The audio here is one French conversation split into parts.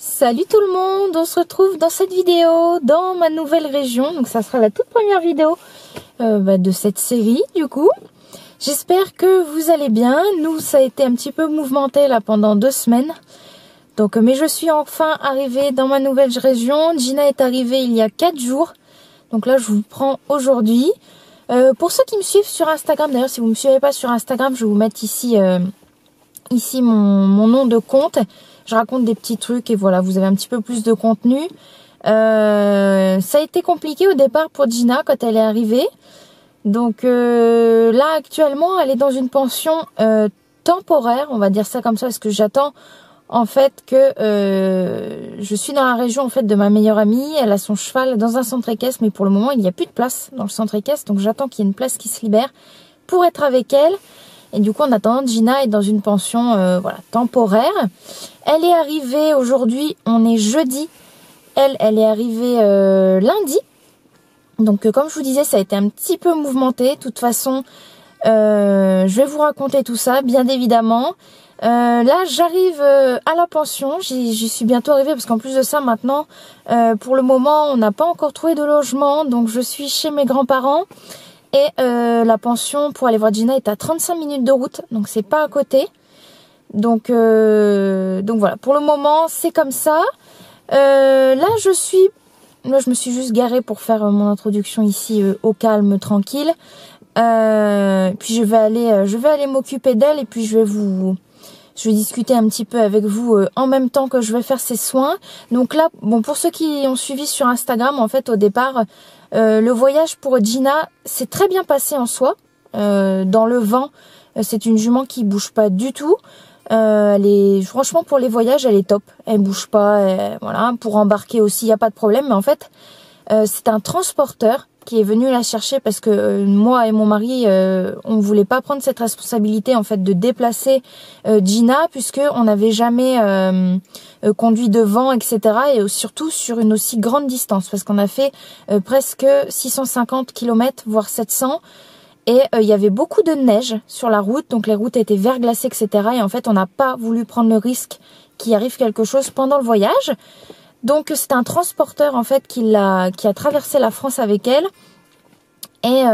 Salut tout le monde, on se retrouve dans cette vidéo, dans ma nouvelle région. Donc ça sera la toute première vidéo de cette série du coup. J'espère que vous allez bien. Nous, ça a été un petit peu mouvementé là pendant 2 semaines. Donc, mais je suis enfin arrivée dans ma nouvelle région. Gina est arrivée il y a 4 jours. Donc là, je vous prends aujourd'hui. Pour ceux qui me suivent sur Instagram, d'ailleurs si vous ne me suivez pas sur Instagram, je vais vous mettre ici, mon nom de compte. Je raconte des petits trucs et voilà, vous avez un petit peu plus de contenu. Ça a été compliqué au départ pour Gina quand elle est arrivée. Donc là actuellement elle est dans une pension temporaire, on va dire ça comme ça, parce que j'attends en fait que je suis dans la région en fait de ma meilleure amie. Elle a son cheval dans un centre équestre, mais pour le moment il n'y a plus de place dans le centre équestre, donc j'attends qu'il y ait une place qui se libère pour être avec elle. Et du coup en attendant, Gina est dans une pension voilà, temporaire. Elle est arrivée aujourd'hui, on est jeudi. Elle est arrivée lundi. Donc comme je vous disais, ça a été un petit peu mouvementé. De toute façon, je vais vous raconter tout ça, bien évidemment. Là, j'arrive à la pension. J'y suis bientôt arrivée parce qu'en plus de ça, maintenant, pour le moment, on n'a pas encore trouvé de logement. Donc je suis chez mes grands-parents. Et la pension pour aller voir Gina est à 35 minutes de route. Donc c'est pas à côté. Donc voilà, pour le moment, c'est comme ça. Là, je me suis juste garée pour faire mon introduction ici au calme, tranquille. Puis je vais aller m'occuper d'elle et puis je vais discuter un petit peu avec vous en même temps que je vais faire ces soins. Donc là, bon, pour ceux qui ont suivi sur Instagram, en fait, au départ, le voyage pour Gina s'est très bien passé en soi. Dans le vent, c'est une jument qui bouge pas du tout. Franchement, pour les voyages, elle est top. Elle bouge pas, voilà. Pour embarquer aussi, il y a pas de problème. Mais en fait, c'est un transporteur qui est venu la chercher parce que moi et mon mari, on voulait pas prendre cette responsabilité en fait de déplacer Gina, puisque on n'avait jamais conduit devant, etc. Et surtout sur une aussi grande distance, parce qu'on a fait presque 650 km, voire 700. Et il y avait beaucoup de neige sur la route, donc les routes étaient verglacées, etc. Et en fait, on n'a pas voulu prendre le risque qu'il arrive quelque chose pendant le voyage. Donc c'est un transporteur en fait qui a traversé la France avec elle. Et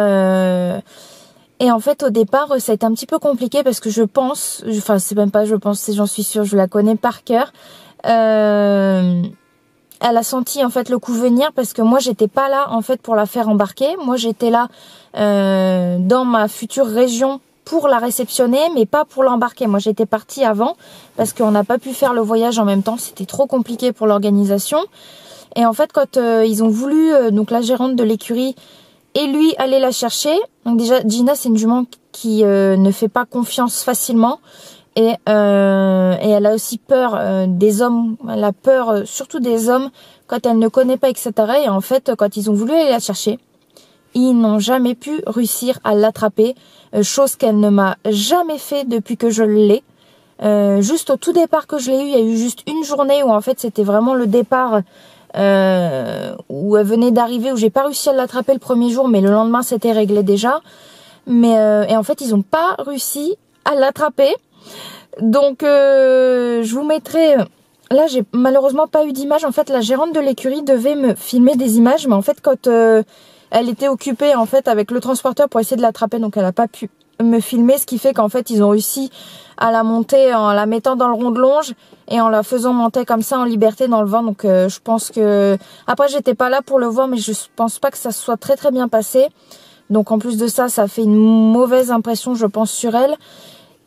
en fait au départ ça a été un petit peu compliqué parce que c'est même pas je pense, c'est j'en suis sûre, je la connais par cœur. Elle a senti en fait le coup venir parce que moi j'étais pas là en fait pour la faire embarquer. Moi j'étais là dans ma future région pour la réceptionner, mais pas pour l'embarquer. Moi j'étais partie avant parce qu'on n'a pas pu faire le voyage en même temps, c'était trop compliqué pour l'organisation. Et en fait quand ils ont voulu, donc la gérante de l'écurie et lui aller la chercher, donc déjà Gina c'est une jument qui ne fait pas confiance facilement. Et elle a aussi peur des hommes, elle a peur surtout des hommes quand elle ne connaît pas, etc. Et en fait, quand ils ont voulu aller la chercher, ils n'ont jamais pu réussir à l'attraper, chose qu'elle ne m'a jamais fait depuis que je l'ai. Juste au tout départ que je l'ai eu, il y a eu juste une journée où en fait c'était vraiment le départ où elle venait d'arriver, où j'ai pas réussi à l'attraper le premier jour, mais le lendemain c'était réglé déjà. Et en fait ils ont pas réussi à l'attraper. Donc je vous mettrai, là j'ai malheureusement pas eu d'image. En fait la gérante de l'écurie devait me filmer des images, mais en fait quand elle était occupée en fait avec le transporteur pour essayer de l'attraper, donc elle a pas pu me filmer, ce qui fait qu'en fait ils ont réussi à la monter en la mettant dans le rond de longe et en la faisant monter comme ça en liberté dans le vent. Donc je pense que, après j'étais pas là pour le voir, mais je pense pas que ça soit très très bien passé. Donc en plus de ça, ça fait une mauvaise impression je pense sur elle.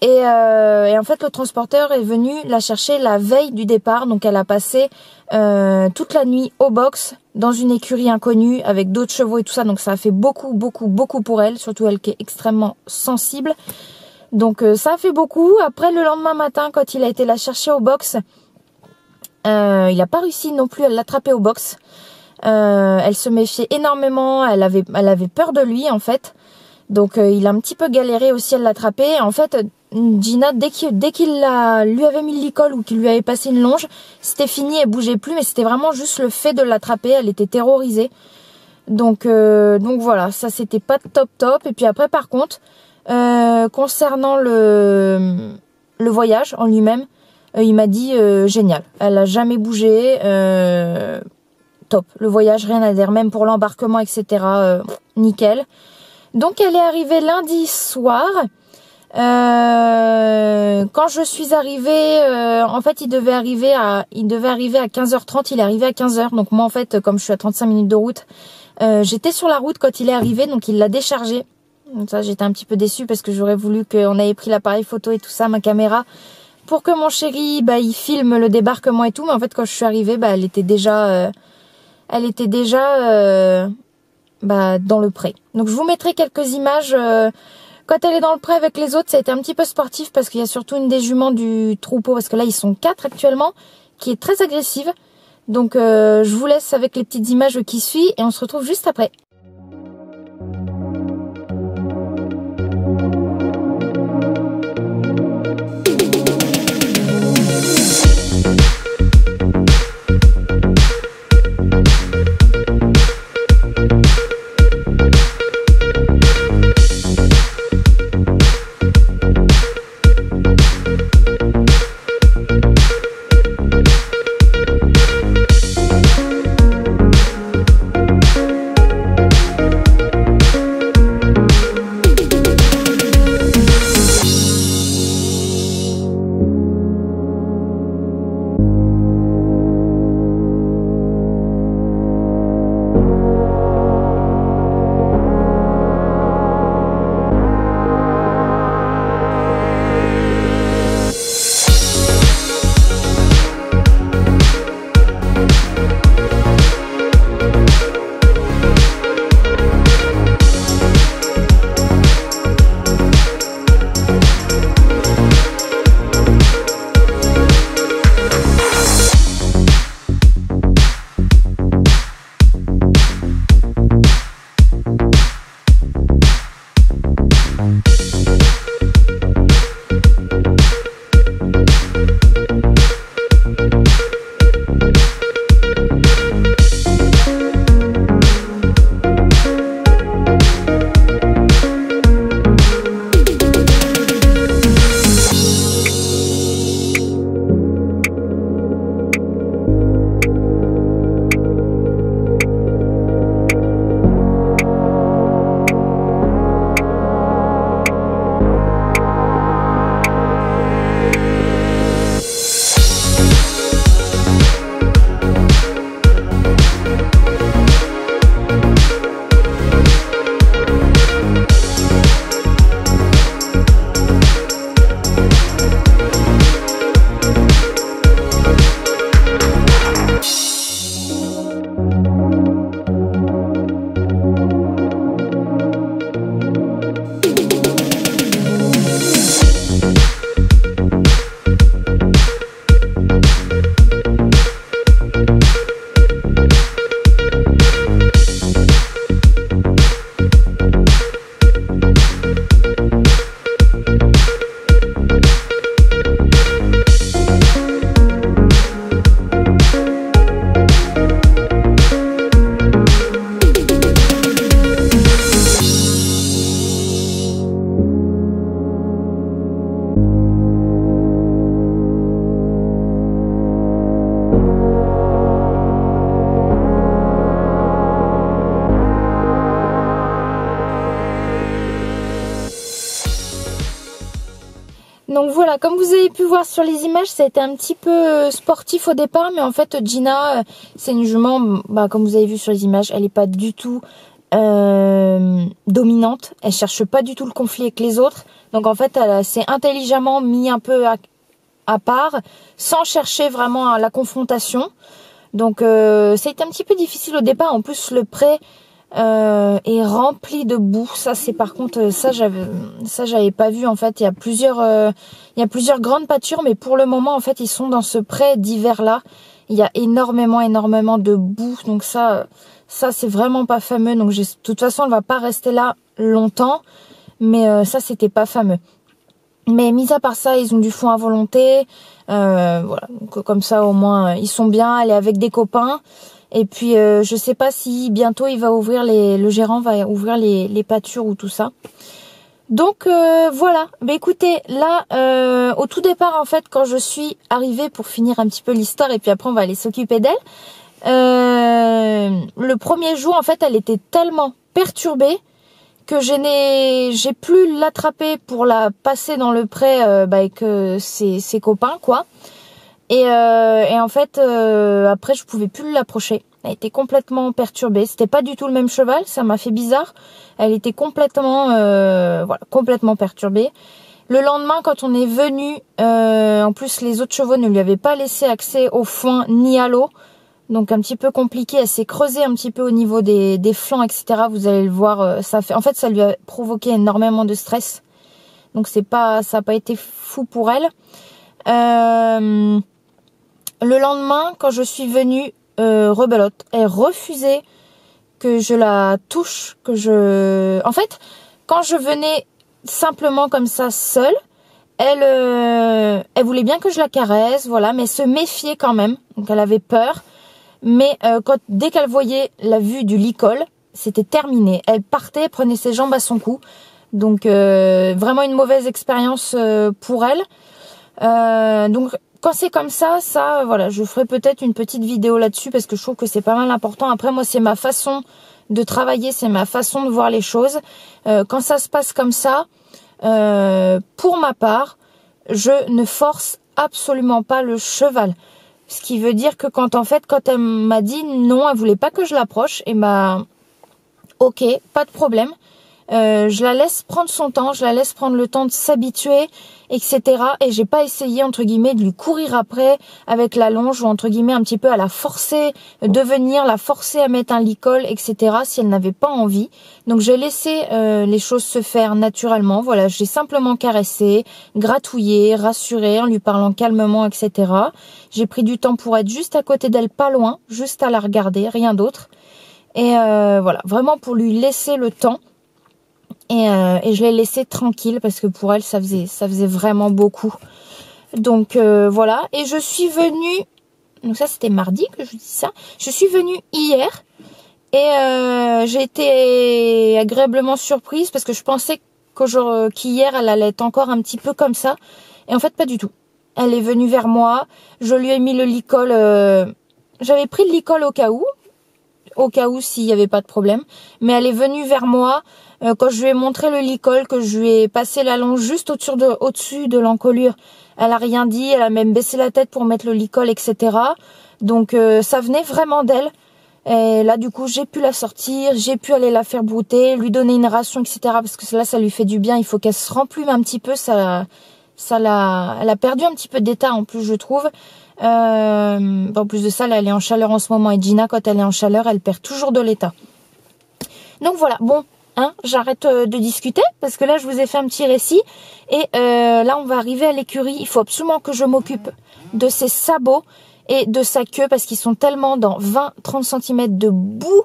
Et en fait le transporteur est venu la chercher la veille du départ, donc elle a passé toute la nuit au box dans une écurie inconnue avec d'autres chevaux et tout ça, donc ça a fait beaucoup pour elle, surtout elle qui est extrêmement sensible. Donc ça a fait beaucoup. Après le lendemain matin quand il a été la chercher au box, il n'a pas réussi non plus à l'attraper au box. Elle se méfiait énormément, elle avait peur de lui en fait. Donc il a un petit peu galéré aussi à l'attraper. En fait Gina, dès qu'il lui avait mis le licol ou qu'il lui avait passé une longe, c'était fini, elle bougeait plus, mais c'était vraiment juste le fait de l'attraper, elle était terrorisée. Donc voilà, ça c'était pas top. Et puis après par contre, concernant le voyage en lui-même, Il m'a dit génial, elle a jamais bougé, top, le voyage rien à dire, même pour l'embarquement etc, nickel. Donc elle est arrivée lundi soir. Quand je suis arrivée, en fait il devait arriver à 15h30, il est arrivé à 15h. Donc moi en fait comme je suis à 35 minutes de route, j'étais sur la route quand il est arrivé, donc il l'a déchargé. Donc ça j'étais un petit peu déçue parce que j'aurais voulu qu'on ait pris l'appareil photo et tout ça, ma caméra, pour que mon chéri il filme le débarquement et tout. Mais en fait quand je suis arrivée, elle était déjà dans le pré. Donc je vous mettrai quelques images. Quand elle est dans le pré avec les autres, ça a été un petit peu sportif parce qu'il y a surtout une des juments du troupeau, parce que là ils sont 4 actuellement, qui est très agressive. Donc je vous laisse avec les petites images qui suivent et on se retrouve juste après. Donc voilà, comme vous avez pu voir sur les images, ça a été un petit peu sportif au départ, mais en fait Gina, c'est une jument, comme vous avez vu sur les images, elle n'est pas du tout dominante, elle cherche pas du tout le conflit avec les autres, donc en fait elle s'est intelligemment mis un peu à part, sans chercher vraiment la confrontation. Donc ça a été un petit peu difficile au départ, en plus le pré est rempli de boue. Ça c'est par contre ça j'avais pas vu en fait. Il y a plusieurs grandes pâtures, mais pour le moment en fait ils sont dans ce pré d'hiver là. Il y a énormément de boue, donc ça c'est vraiment pas fameux. Donc de toute façon elle va pas rester là longtemps, mais ça c'était pas fameux. Mais mis à part ça, ils ont du foin à volonté, voilà. Donc comme ça au moins ils sont bien. Elle est avec des copains. Et puis je sais pas si bientôt il va ouvrir le gérant va ouvrir les pâtures ou tout ça. Donc voilà, bah écoutez, là au tout départ en fait quand je suis arrivée, pour finir un petit peu l'histoire et puis après on va aller s'occuper d'elle, le premier jour en fait elle était tellement perturbée que j'ai plus l'attraper pour la passer dans le pré avec ses copains quoi. Et en fait après je pouvais plus l'approcher. Elle était complètement perturbée. C'était pas du tout le même cheval, ça m'a fait bizarre. Elle était complètement complètement perturbée. Le lendemain, quand on est venu, en plus les autres chevaux ne lui avaient pas laissé accès au foin ni à l'eau. Donc un petit peu compliqué. Elle s'est creusée un petit peu au niveau des flancs, etc. Vous allez le voir. En fait, ça lui a provoqué énormément de stress. Donc ça a pas été fou pour elle. Le lendemain, quand je suis venue, rebelote, elle refusait que je la touche, en fait, quand je venais simplement comme ça seule, elle voulait bien que je la caresse, voilà, mais se méfiait quand même, donc elle avait peur, mais dès qu'elle voyait la vue du licol, c'était terminé, elle partait, prenait ses jambes à son cou, donc vraiment une mauvaise expérience pour elle, donc quand c'est comme ça, voilà, je ferai peut-être une petite vidéo là-dessus parce que je trouve que c'est pas mal important. Après, moi, c'est ma façon de travailler, c'est ma façon de voir les choses. Quand ça se passe comme ça, pour ma part, je ne force absolument pas le cheval. Ce qui veut dire que quand elle m'a dit non, elle voulait pas que je l'approche, et ok, pas de problème. Je la laisse prendre son temps, je la laisse prendre le temps de s'habituer, etc. Et j'ai pas essayé, entre guillemets, de lui courir après avec la longe, ou entre guillemets un petit peu à la forcer de venir, la forcer à mettre un licol, etc. si elle n'avait pas envie. Donc j'ai laissé les choses se faire naturellement. Voilà, j'ai simplement caressé, gratouillé, rassuré en lui parlant calmement, etc. J'ai pris du temps pour être juste à côté d'elle, pas loin, juste à la regarder, rien d'autre. Et voilà, vraiment pour lui laisser le temps. Et je l'ai laissée tranquille parce que pour elle, ça faisait vraiment beaucoup. Donc voilà. Et je suis venue, donc ça c'était mardi que je dis ça. Je suis venue hier et j'ai été agréablement surprise parce que je pensais qu'hier elle allait être encore un petit peu comme ça. Et en fait pas du tout. Elle est venue vers moi. Je lui ai mis le licol. J'avais pris le licol au cas où s'il n'y avait pas de problème. Mais elle est venue vers moi. Quand je lui ai montré le licol, que je lui ai passé la longe juste au-dessus de l'encolure, elle a rien dit, elle a même baissé la tête pour mettre le licol, etc. Donc ça venait vraiment d'elle. Et là du coup j'ai pu la sortir, j'ai pu aller la faire brouter, lui donner une ration, etc. Parce que là ça lui fait du bien, il faut qu'elle se remplume un petit peu, elle a perdu un petit peu d'état en plus je trouve. En plus de ça, là, elle est en chaleur en ce moment, et Gina quand elle est en chaleur, elle perd toujours de l'état. Donc voilà, bon. J'arrête de discuter parce que là je vous ai fait un petit récit et là on va arriver à l'écurie. Il faut absolument que je m'occupe de ses sabots et de sa queue parce qu'ils sont tellement dans 20-30 cm de boue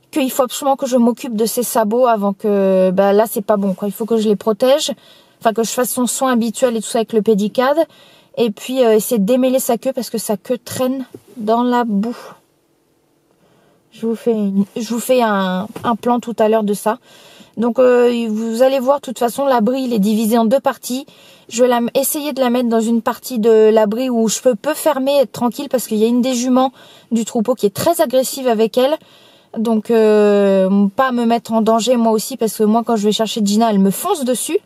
qu'il faut absolument que je m'occupe de ses sabots avant que... là c'est pas bon quoi. Il faut que je les protège, enfin que je fasse son soin habituel et tout ça avec le pédicade, et puis essayer de démêler sa queue parce que sa queue traîne dans la boue. Je vous fais un plan tout à l'heure de ça. Donc vous allez voir, de toute façon l'abri il est divisé en deux parties. Je vais essayer de la mettre dans une partie de l'abri où je peux fermer, être tranquille, parce qu'il y a une des juments du troupeau qui est très agressive avec elle. Donc pas me mettre en danger moi aussi, parce que moi quand je vais chercher Gina elle me fonce dessus,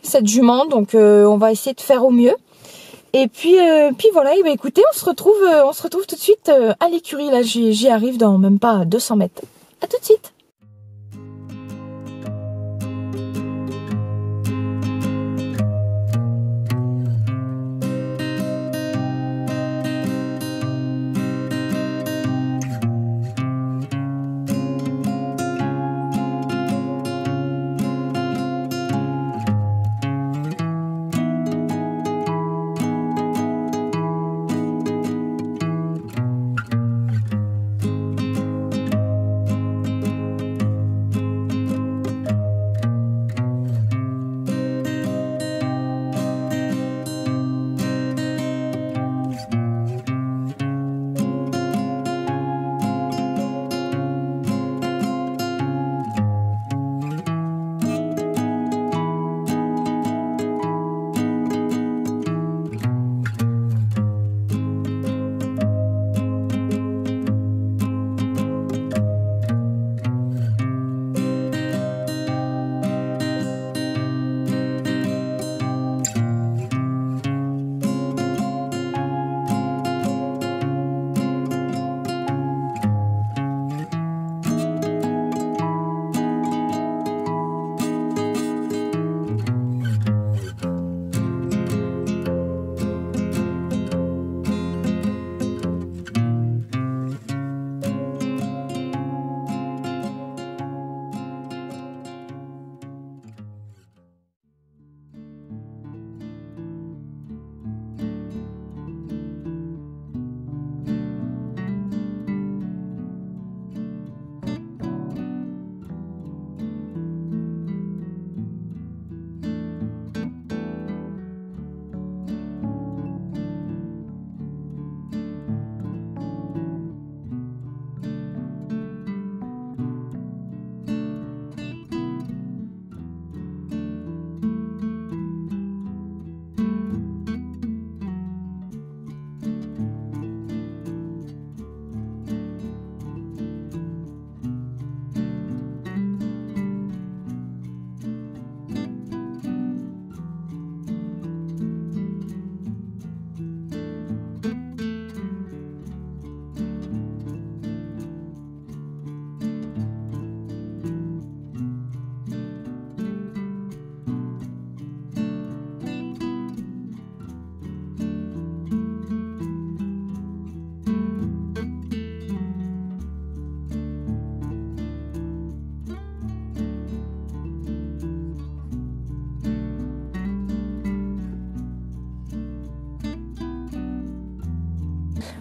cette jument. Donc on va essayer de faire au mieux. Et puis voilà, et bah écoutez, on se retrouve tout de suite à l'écurie. Là, j'y arrive dans même pas 200 mètres. À tout de suite.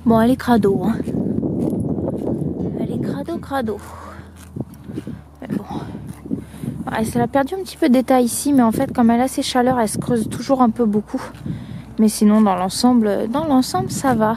Bon, elle est crado, hein. Elle est crado. Mais bon. Elle a perdu un petit peu d'état ici, mais en fait, comme elle a ses chaleurs, elle se creuse toujours un peu beaucoup. Mais sinon, dans l'ensemble, ça va.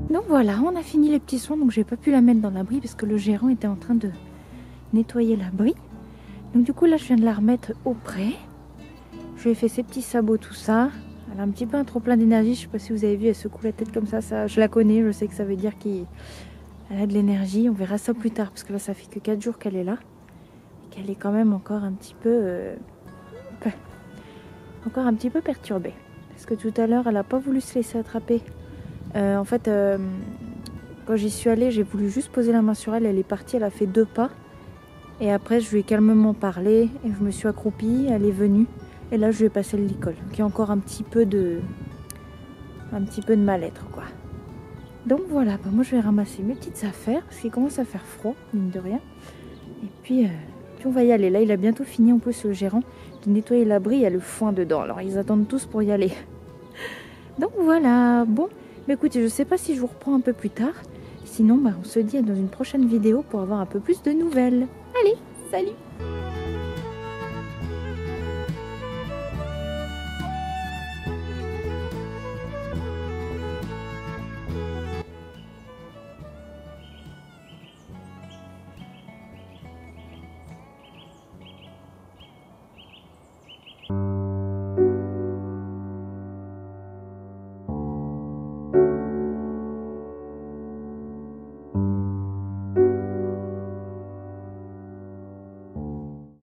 Donc voilà, on a fini les petits soins, donc j'ai pas pu la mettre dans l'abri parce que le gérant était en train de nettoyer l'abri. Donc du coup là je viens de la remettre au pré. Je lui ai fait ses petits sabots, tout ça. Elle a un petit peu un trop plein d'énergie, je sais pas si vous avez vu, elle secoue la tête comme ça, je la connais, je sais que ça veut dire qu'elle a de l'énergie. On verra ça plus tard parce que là ça fait que 4 jours qu'elle est là. Et qu'elle est quand même encore un petit peu perturbée. Parce que tout à l'heure elle a pas voulu se laisser attraper. En fait, quand j'y suis allée, j'ai voulu juste poser la main sur elle. Elle est partie, elle a fait 2 pas. Et après, je lui ai calmement parlé. Et je me suis accroupie, elle est venue. Et là, je lui ai passé le licol. Donc, il y a encore un petit peu de mal-être, quoi. Donc voilà, moi je vais ramasser mes petites affaires. Parce qu'il commence à faire froid, mine de rien. Et puis on va y aller. Là, il a bientôt fini, en plus, le gérant, de nettoyer l'abri. Il y a le foin dedans. Alors, ils attendent tous pour y aller. Donc voilà, bon. Mais écoutez, je sais pas si je vous reprends un peu plus tard. Sinon, on se dit dans une prochaine vidéo pour avoir un peu plus de nouvelles. Allez, salut!